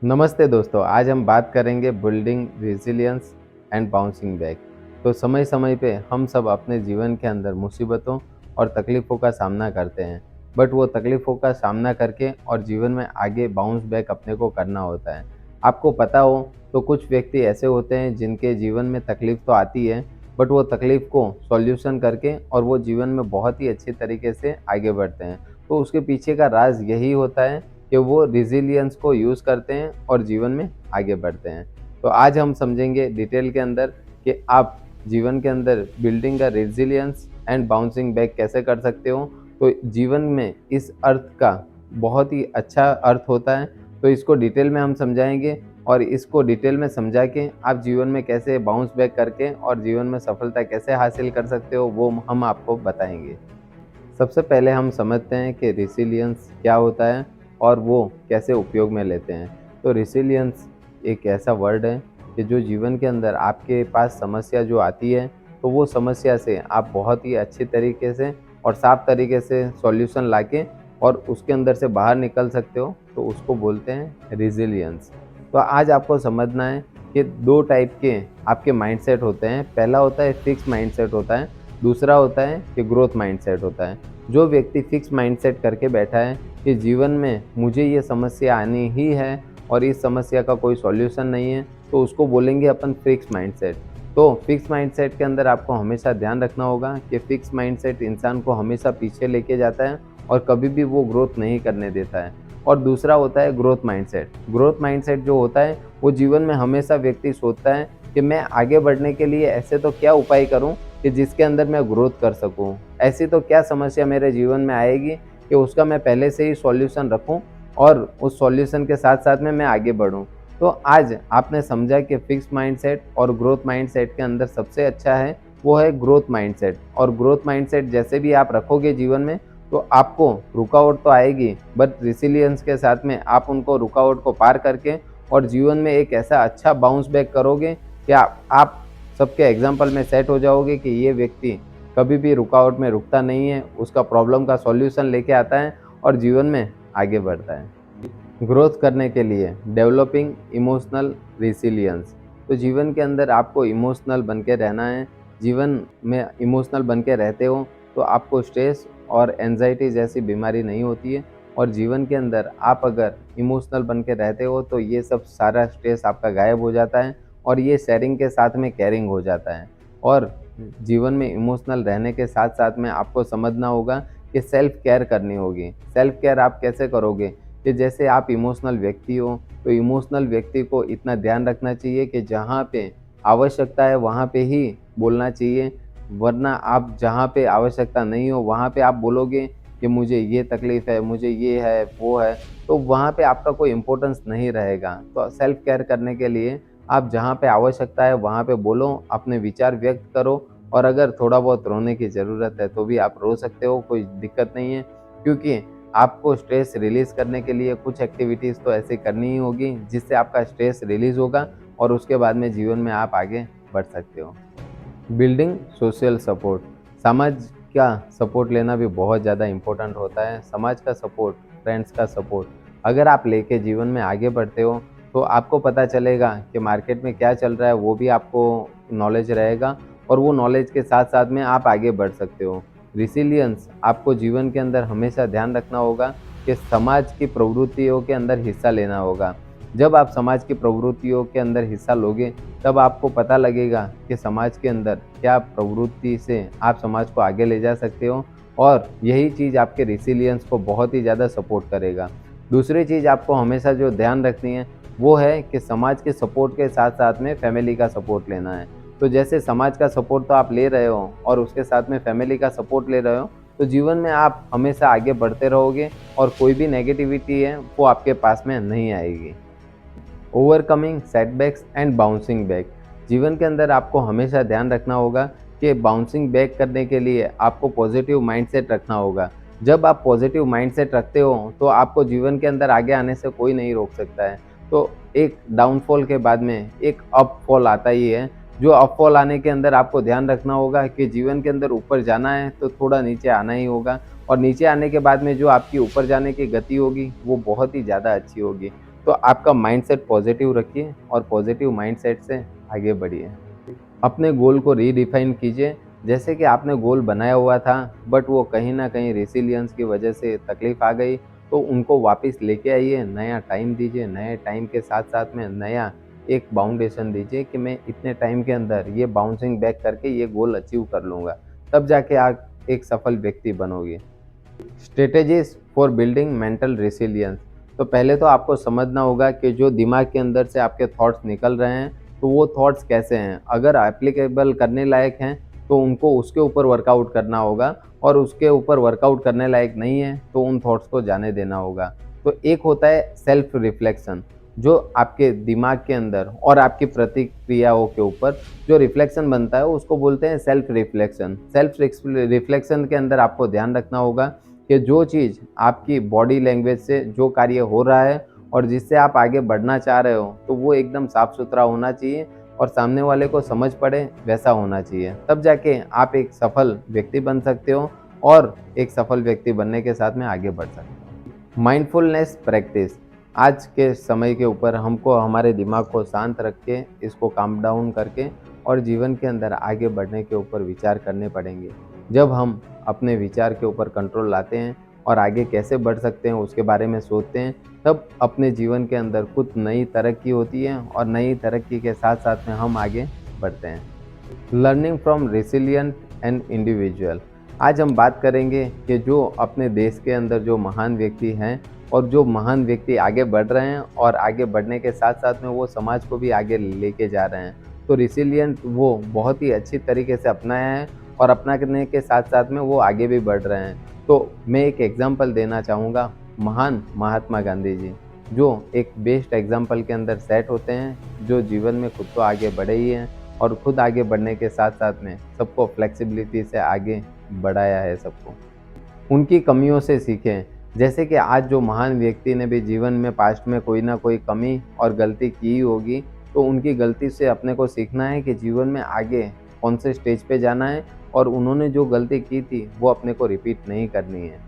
नमस्ते दोस्तों, आज हम बात करेंगे building resilience and bouncing back. तो समय समय पे हम सब अपने जीवन के अंदर मुसीबतों और तकलीफ़ों का सामना करते हैं, बट वो तकलीफ़ों का सामना करके और जीवन में आगे बाउंस बैक अपने को करना होता है। आपको पता हो तो कुछ व्यक्ति ऐसे होते हैं जिनके जीवन में तकलीफ़ तो आती है, बट वो तकलीफ़ को सॉल्यूशन करके और वो जीवन में बहुत ही अच्छे तरीके से आगे बढ़ते हैं। तो उसके पीछे का राज़ यही होता है कि वो रेज़िलियंस को यूज़ करते हैं और जीवन में आगे बढ़ते हैं। तो आज हम समझेंगे डिटेल के अंदर कि आप जीवन के अंदर building a resilience and bouncing back कैसे कर सकते हो। तो जीवन में इस अर्थ का बहुत ही अच्छा अर्थ होता है, तो इसको डिटेल में हम समझाएँगे और इसको डिटेल में समझा के आप जीवन में कैसे बाउंस बैक करके और जीवन में सफलता कैसे हासिल कर सकते हो, वो हम आपको बताएँगे। सबसे पहले हम समझते हैं कि रेसिलियंस क्या होता है और वो कैसे उपयोग में लेते हैं। तो रेसिलियंस एक ऐसा वर्ड है कि जो जीवन के अंदर आपके पास समस्या जो आती है, तो वो समस्या से आप बहुत ही अच्छे तरीके से और साफ तरीके से सॉल्यूशन लाके और उसके अंदर से बाहर निकल सकते हो, तो उसको बोलते हैं रेसिलियंस। तो आज आपको समझना है कि 2 टाइप के आपके माइंडसेट होते हैं। पहला होता है फिक्स माइंडसेट होता है, दूसरा होता है कि ग्रोथ माइंडसेट होता है। जो व्यक्ति फिक्स माइंडसेट करके बैठा है कि जीवन में मुझे ये समस्या आनी ही है और इस समस्या का कोई सॉल्यूशन नहीं है, तो उसको बोलेंगे अपन फिक्स माइंडसेट। तो फिक्स माइंडसेट के अंदर आपको हमेशा ध्यान रखना होगा कि फिक्स माइंडसेट इंसान को हमेशा पीछे लेके जाता है और कभी भी वो ग्रोथ नहीं करने देता है। और दूसरा होता है ग्रोथ माइंडसेट। ग्रोथ माइंडसेट जो होता है वो जीवन में हमेशा व्यक्ति सोचता है कि मैं आगे बढ़ने के लिए ऐसे तो क्या उपाय करूं कि जिसके अंदर मैं ग्रोथ कर सकूं। ऐसी तो क्या समस्या मेरे जीवन में आएगी कि उसका मैं पहले से ही सॉल्यूशन रखूं और उस सॉल्यूशन के साथ साथ में मैं आगे बढ़ूं। तो आज आपने समझा कि फिक्स माइंडसेट और ग्रोथ माइंडसेट के अंदर सबसे अच्छा है वो है ग्रोथ माइंडसेट। और ग्रोथ माइंडसेट जैसे भी आप रखोगे जीवन में, तो आपको रुकावट तो आएगी, बट रिसिलियंस के साथ में आप उनको रुकावट को पार करके और जीवन में एक ऐसा अच्छा बाउंस बैक करोगे कि आप सबके एग्जाम्पल में सेट हो जाओगे कि ये व्यक्ति कभी भी रुकावट में रुकता नहीं है, उसका प्रॉब्लम का सॉल्यूशन लेके आता है और जीवन में आगे बढ़ता है। ग्रोथ करने के लिए डेवलपिंग इमोशनल रिसिलियंस। तो जीवन के अंदर आपको इमोशनल बन के रहना है। जीवन में इमोशनल बन के रहते हो तो आपको स्ट्रेस और एंजाइटी जैसी बीमारी नहीं होती है। और जीवन के अंदर आप अगर इमोशनल बन के रहते हो तो ये सब सारा स्ट्रेस आपका गायब हो जाता है और ये शेयरिंग के साथ में केयरिंग हो जाता है। और जीवन में इमोशनल रहने के साथ साथ में आपको समझना होगा कि सेल्फ केयर करनी होगी। सेल्फ केयर आप कैसे करोगे कि जैसे आप इमोशनल व्यक्ति हो, तो इमोशनल व्यक्ति को इतना ध्यान रखना चाहिए कि जहाँ पे आवश्यकता है वहाँ पे ही बोलना चाहिए, वरना आप जहाँ पे आवश्यकता नहीं हो वहाँ पे आप बोलोगे कि मुझे ये तकलीफ़ है, मुझे ये है, वो है, तो वहाँ पे आपका कोई इम्पोर्टेंस नहीं रहेगा। तो सेल्फ केयर करने के लिए आप जहाँ पे आवश्यकता है वहाँ पे बोलो, अपने विचार व्यक्त करो और अगर थोड़ा बहुत रोने की ज़रूरत है तो भी आप रो सकते हो, कोई दिक्कत नहीं है। क्योंकि आपको स्ट्रेस रिलीज़ करने के लिए कुछ एक्टिविटीज़ तो ऐसे करनी ही होगी जिससे आपका स्ट्रेस रिलीज़ होगा और उसके बाद में जीवन में आप आगे बढ़ सकते हो। Building social support. समाज का सपोर्ट लेना भी बहुत ज़्यादा इम्पोर्टेंट होता है। समाज का सपोर्ट, फ्रेंड्स का सपोर्ट अगर आप लेके जीवन में आगे बढ़ते हो तो आपको पता चलेगा कि मार्केट में क्या चल रहा है, वो भी आपको नॉलेज रहेगा और वो नॉलेज के साथ साथ में आप आगे बढ़ सकते हो। रिसिलियंस आपको जीवन के अंदर हमेशा ध्यान रखना होगा कि समाज की प्रवृत्तियों के अंदर हिस्सा लेना होगा। जब आप समाज की प्रवृत्तियों के अंदर हिस्सा लोगे तब आपको पता लगेगा कि समाज के अंदर क्या प्रवृत्ति से आप समाज को आगे ले जा सकते हो और यही चीज़ आपके रिसिलियंस को बहुत ही ज़्यादा सपोर्ट करेगा। दूसरी चीज़ आपको हमेशा जो ध्यान रखनी है वो है कि समाज के सपोर्ट के साथ साथ में फैमिली का सपोर्ट लेना है। तो जैसे समाज का सपोर्ट तो आप ले रहे हो और उसके साथ में फैमिली का सपोर्ट ले रहे हो, तो जीवन में आप हमेशा आगे बढ़ते रहोगे और कोई भी नेगेटिविटी है वो आपके पास में नहीं आएगी। Overcoming setbacks and bouncing back. जीवन के अंदर आपको हमेशा ध्यान रखना होगा कि बाउंसिंग बैक करने के लिए आपको पॉजिटिव माइंडसेट रखना होगा। जब आप पॉजिटिव माइंडसेट रखते हो तो आपको जीवन के अंदर आगे आने से कोई नहीं रोक सकता है। तो एक डाउनफॉल के बाद में एक अपफॉल आता ही है। जो अपफॉल आने के अंदर आपको ध्यान रखना होगा कि जीवन के अंदर ऊपर जाना है तो थोड़ा नीचे आना ही होगा और नीचे आने के बाद में जो आपकी ऊपर जाने की गति होगी वो बहुत ही ज़्यादा अच्छी होगी। तो आपका माइंडसेट पॉजिटिव रखिए और पॉजिटिव माइंडसेट से आगे बढ़िए। अपने गोल को रीडिफाइन कीजिए। जैसे कि आपने गोल बनाया हुआ था बट वो कहीं ना कहीं रेसिलियंस की वजह से तकलीफ आ गई, तो उनको वापस लेके आइए, नया टाइम दीजिए, नए टाइम के साथ साथ में नया एक बाउंडेशन दीजिए कि मैं इतने टाइम के अंदर ये बाउंसिंग बैक करके ये गोल अचीव कर लूँगा, तब जाके आप एक सफल व्यक्ति बनोगे। Strategies for building mental resilience. तो पहले तो आपको समझना होगा कि जो दिमाग के अंदर से आपके थॉट्स निकल रहे हैं, तो वो थॉट्स कैसे हैं। अगर एप्लीकेबल करने लायक हैं तो उनको उसके ऊपर वर्कआउट करना होगा, और उसके ऊपर वर्कआउट करने लायक नहीं है तो उन थॉट्स को जाने देना होगा। तो एक होता है सेल्फ रिफ्लेक्शन, जो आपके दिमाग के अंदर और आपकी प्रतिक्रियाओं के ऊपर जो रिफ्लेक्शन बनता है उसको बोलते हैं सेल्फ रिफ्लेक्शन। सेल्फ रिफ्लेक्शन के अंदर आपको ध्यान रखना होगा कि जो चीज़ आपकी बॉडी लैंग्वेज से जो कार्य हो रहा है और जिससे आप आगे बढ़ना चाह रहे हो, तो वो एकदम साफ सुथरा होना चाहिए और सामने वाले को समझ पड़े वैसा होना चाहिए। तब जाके आप एक सफल व्यक्ति बन सकते हो और एक सफल व्यक्ति बनने के साथ में आगे बढ़ सकते हो। Mindfulness practice. आज के समय के ऊपर हमको हमारे दिमाग को शांत रख के, इसको काम डाउन करके और जीवन के अंदर आगे बढ़ने के ऊपर विचार करने पड़ेंगे। जब हम अपने विचार के ऊपर कंट्रोल लाते हैं और आगे कैसे बढ़ सकते हैं उसके बारे में सोचते हैं, तब अपने जीवन के अंदर कुछ नई तरक्की होती है और नई तरक्की के साथ साथ में हम आगे बढ़ते हैं। Learning from resilient and individual. आज हम बात करेंगे कि जो अपने देश के अंदर जो महान व्यक्ति हैं और जो महान व्यक्ति आगे बढ़ रहे हैं और आगे बढ़ने के साथ साथ में वो समाज को भी आगे लेके जा रहे हैं। तो रेसिलियंट वो बहुत ही अच्छी तरीके से अपनाया है और अपनाने के साथ साथ में वो आगे भी बढ़ रहे हैं। तो मैं एक एग्जांपल देना चाहूँगा, महान महात्मा गांधी जी, जो एक बेस्ट एग्जांपल के अंदर सेट होते हैं, जो जीवन में खुद तो आगे बढ़े ही हैं और खुद आगे बढ़ने के साथ साथ में सबको फ्लेक्सिबिलिटी से आगे बढ़ाया है सबको। उनकी कमियों से सीखें। जैसे कि आज जो महान व्यक्ति ने भी जीवन में पास्ट में कोई ना कोई कमी और गलती की होगी, तो उनकी गलती से अपने को सीखना है कि जीवन में आगे कौन से स्टेज पे जाना है और उन्होंने जो गलती की थी वो अपने को रिपीट नहीं करनी है।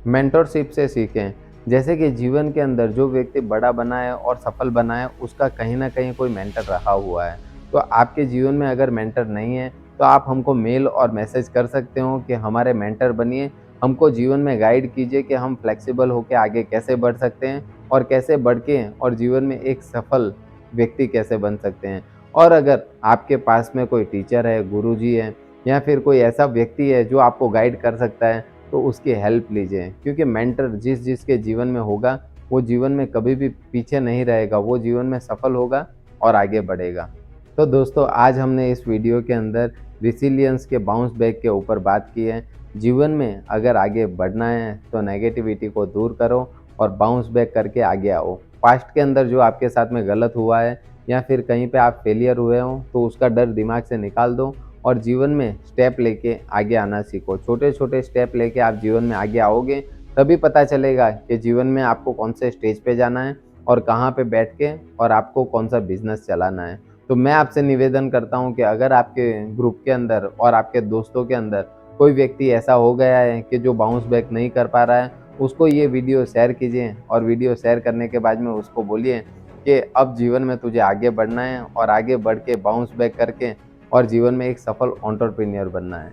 मेंटरशिप से सीखें। जैसे कि जीवन के अंदर जो व्यक्ति बड़ा बना है और सफल बना है, उसका कहीं ना कहीं कोई मेंटर रहा हुआ है। तो आपके जीवन में अगर मेंटर नहीं है तो आप हमको मेल और मैसेज कर सकते हो कि हमारे मेंटर बनिए, हमको जीवन में गाइड कीजिए कि हम फ्लेक्सिबल होकर आगे कैसे बढ़ सकते हैं और कैसे बढ़ के और जीवन में एक सफल व्यक्ति कैसे बन सकते हैं। और अगर आपके पास में कोई टीचर है, गुरुजी है, या फिर कोई ऐसा व्यक्ति है जो आपको गाइड कर सकता है, तो उसकी हेल्प लीजिए। क्योंकि मेंटर जिसके जीवन में होगा वो जीवन में कभी भी पीछे नहीं रहेगा, वो जीवन में सफल होगा और आगे बढ़ेगा। तो दोस्तों, आज हमने इस वीडियो के अंदर रिसिलियंस के बाउंस बैक के ऊपर बात की है। जीवन में अगर आगे बढ़ना है तो नेगेटिविटी को दूर करो और बाउंस बैक करके आगे आओ। पास्ट के अंदर जो आपके साथ में गलत हुआ है या फिर कहीं पे आप फेलियर हुए हो, तो उसका डर दिमाग से निकाल दो और जीवन में स्टेप लेके आगे आना सीखो। छोटे छोटे स्टेप लेके आप जीवन में आगे आओगे, तभी पता चलेगा कि जीवन में आपको कौन से स्टेज पे जाना है और कहाँ पे बैठ के और आपको कौन सा बिजनेस चलाना है। तो मैं आपसे निवेदन करता हूँ कि अगर आपके ग्रुप के अंदर और आपके दोस्तों के अंदर कोई व्यक्ति ऐसा हो गया है कि जो बाउंस बैक नहीं कर पा रहा है, उसको ये वीडियो शेयर कीजिए और वीडियो शेयर करने के बाद में उसको बोलिए कि अब जीवन में तुझे आगे बढ़ना है और आगे बढ़ के बाउंस बैक करके और जीवन में एक सफल एंटरप्रेन्योर बनना है।